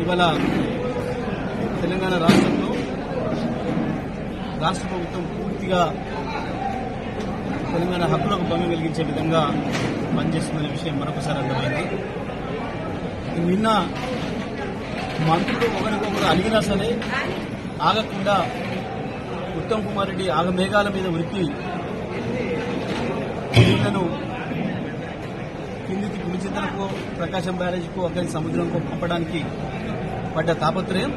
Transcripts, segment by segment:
ఇవాళ తెలంగాణ రాష్ట్రంలో రాష్ట్ర ప్రభుత్వం పూర్తిగా తెలంగాణ హక్కులకు భంగం కలిగించే విధంగా పనిచేస్తుందనే విషయం మరొకసారి అర్థమైంది. నిన్న మంత్రులు ఒకరికొకరు అలిగినా సరే ఆగకుండా ఉత్తమ్ కుమార్ రెడ్డి ఆగమేఘాల మీద ఉరికి నీళ్లను కిందికి పులిచింతలకు ప్రకాశం బ్యారేజ్కు అక్కడి సముద్రంకు పంపడానికి పడ్డ తాపత్రయం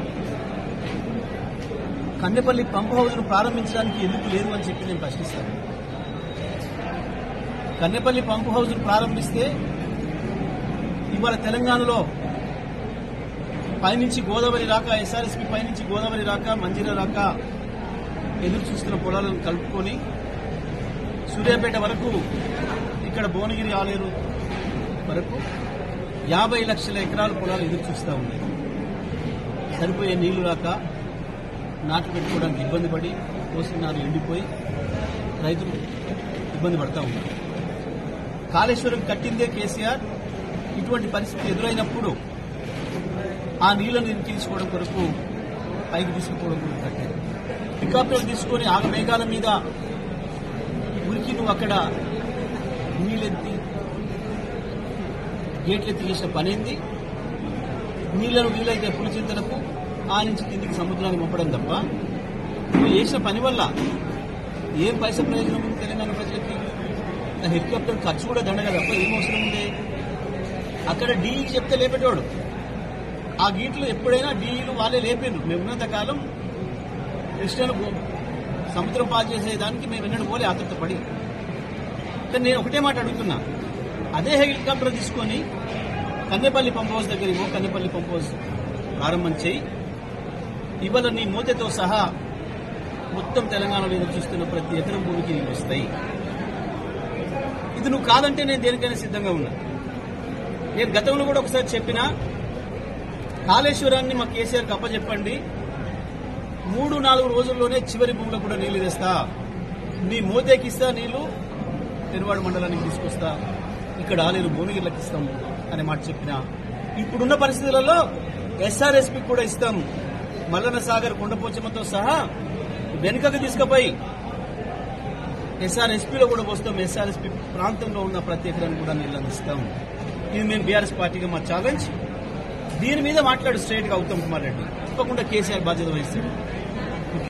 కన్నెపల్లి పంప్ హౌస్ను ప్రారంభించడానికి ఎందుకు లేదు అని చెప్పి నేను ప్రశ్నిస్తాను. కన్నెపల్లి పంప్ హౌస్ను ప్రారంభిస్తే ఇవాళ తెలంగాణలో పైనుంచి గోదావరి రాక, ఎస్ఆర్ఎస్పీ పైనుంచి గోదావరి రాక, మంజీరా రాక ఎదురు చూస్తున్న పొలాలను కలుపుకొని సూర్యాపేట వరకు, ఇక్కడ భువనగిరి ఆలేరు వరకు 50 లక్షల ఎకరాల పొలాలు ఎదురు చూస్తూ ఉన్నాయి. సరిపోయే నీళ్లు రాక నాట్లు పెట్టుకోవడానికి ఇబ్బంది పడి కోసిన నారు ఎండిపోయి రైతులు ఇబ్బంది పడతా ఉన్నారు. కాళేశ్వరం కట్టిందే కేసీఆర్. ఇటువంటి పరిస్థితి ఎదురైనప్పుడు ఆ నీళ్లను తీసుకోవడం కొరకు పైకి తీసుకుపోవడం కొరకు కట్టారు. పికాప్లు తీసుకొని ఆగమేఘాల మీద ఉరికి నువ్వు అక్కడ నీళ్ళెత్తి గేట్లెత్తి చేసిన పనేంది? నీళ్లను వీలైతే పులిచింతలకు ఆ నుంచి కిందికి సముద్రాన్ని పంపడం తప్ప నువ్వు చేసిన పని వల్ల ఏం పైసా ప్రయోజనం ఉంది తెలంగాణ ప్రజలకి? హెలికాప్టర్ ఖర్చు కూడా దండగా తప్ప ఏం అవసరం ఉంది? అక్కడ డీఈకి చెప్తే లేపేటోడు. ఆ గీట్లు ఎప్పుడైనా డీఈలు వాళ్ళే లేపారు. మేమున్నంత కాలం కృష్ణను సముద్రం పాలు చేసేదానికి మేము ఎన్నడూ పోలే ఆతృతపడి. కానీ నేను ఒకటే మాట అడుగుతున్నా, అదే హెలికాప్టర్ తీసుకొని కన్నెపల్లి పంప్ హౌస్ దగ్గర కన్నెపల్లి పంప్ హౌస్ ప్రారంభం చేయి. ఇవాళ నీ మూతతో సహా మొత్తం తెలంగాణలో ఎదురు చూస్తున్న ప్రతి ఎకరం భూమికి నీళ్ళు వస్తాయి. ఇది నువ్వు కాదంటే నేను దేనికైనా సిద్ధంగా ఉన్నా. నేను గతంలో కూడా ఒకసారి చెప్పినా, కాళేశ్వరాన్ని మా కేసీఆర్కి అప్పచెప్పండి, 3-4 రోజుల్లోనే చివరి భూములో కూడా నీళ్లు తెస్తా, నీ మోతేకిస్తా నీళ్లు, పెరువాడు మండలానికి తీసుకొస్తా, ఇక్కడ ఆలేరు భువనగిరికి ఇస్తాం అనే మాట చెప్పినా. ఇప్పుడున్న పరిస్థితులలో ఎస్ఆర్ఎస్పీ కూడా ఇస్తాం, మల్లన్న సాగర్ కొండపోచమ్మతో సహా వెనుకకు తీసుకుపోయి ఎస్ఆర్ఎస్పీలో కూడా వస్తాం. ఎస్ఆర్ఎస్పీ ప్రాంతంలో ఉన్న ప్రతి ఎకరాన్ని కూడా నీళ్లు అందిస్తాం. ఇది మేము బీఆర్ఎస్ పార్టీగా మా ఛాలెంజ్. దీని మీద మాట్లాడు స్ట్రైట్ గా ఉత్తమ్ కుమార్ రెడ్డి. తప్పకుండా కేసీఆర్ బాధ్యత వహిస్తాడు.